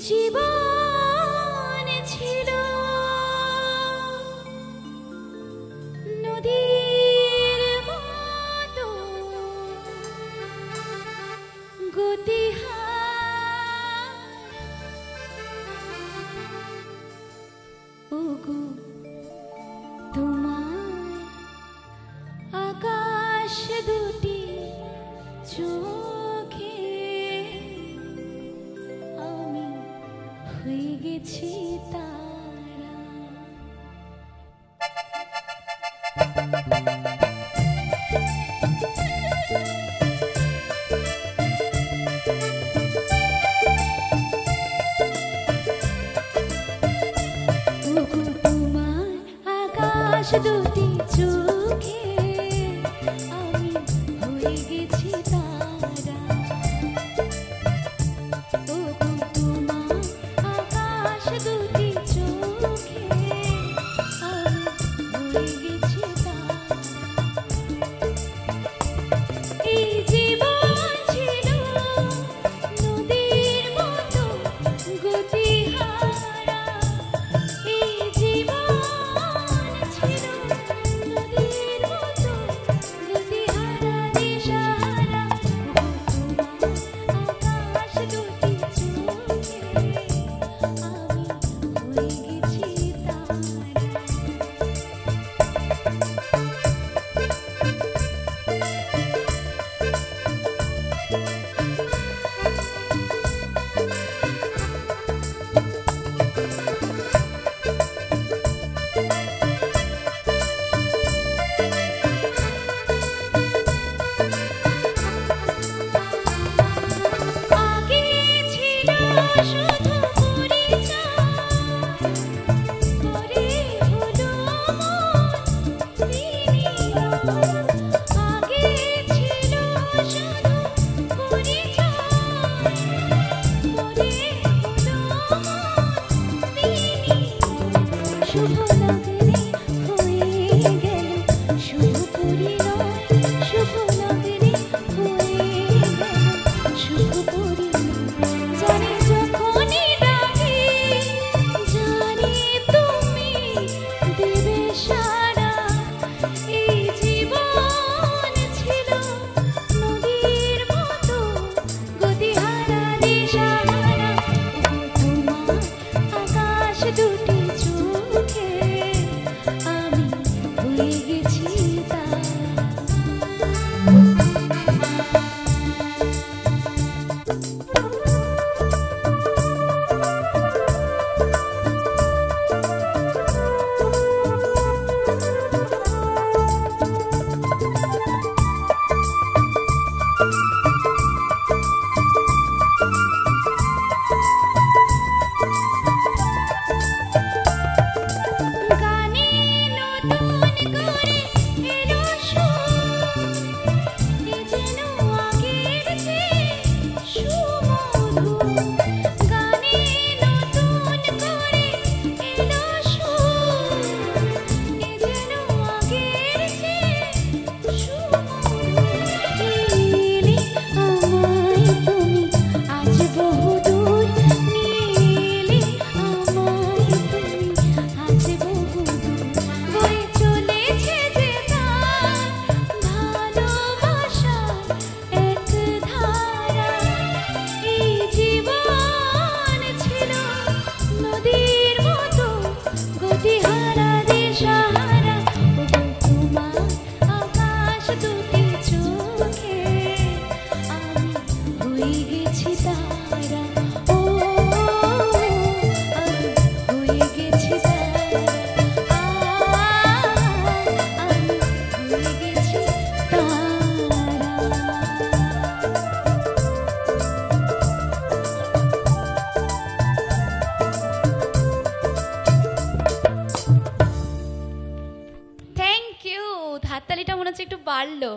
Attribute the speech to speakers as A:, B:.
A: জীবন ছিল নদীর মতো গতিহারা। ওগো তোমার আকাশ দুটি চোখে আমি হয়ে গেছি তারা। ওগো তোমার আকাশ দুটি চোখে আমি হয়ে গেছি তারা। ওগো তোমার আকাশ দুটি চোখে আমি হয়ে গেছি তারা। এই জীবন ছিল নদীর মতো গতিহারা। এই জীবন ছিল নদীর মতো গতিহারা দিশাহারা। তোমার আকাশ দুটি চোখে আমি হয়ে গেছি তারা। আগে ছিল শুধু পরিচয়, পরে হলো মন বিনিময়। আগে ছিল শুধু পরিচয়, পরে হলো মন বিনিময়। শুভ লগ্নে হয়ে গেল শুভ পরিণয়, শুভ লগ্নে হয়ে গেল শুভ পরিণয়। জানি যখনই ডাকি, জানি তুমি দেবে সাড়া। এই জীবন ছিল নদীর মতো গতিহারা দিশাহারা। ওগো তোমার আকাশ দুটি চোখে আমি হয়ে গেছি তারা। গানে নতুন করে এলো সুর, এ যেন আগের চেয়ে সুমধুর। গানে নতুন করে এলো সুর, এ যেন আগের চেয়ে সুমধুর। এলে আমায় তুমি আজ বহুদূর, নিয়ে আমায় তুমি আজ বহুদূর। বয়ে চলেছে যে তার ভালোবাসার এক ধারা। এই জীবন ছিল নদীর মতো গতিহারা দিশাহারা। ওগো তোমার আকাশ দুটি চোখে আমি হয়ে গেছি তারা। ও আমি হয়ে গেছি তারা। আমি হয়ে গেছি তারা। Thank you. হাততালিটা মনে হচ্ছে একটু বাড়লো।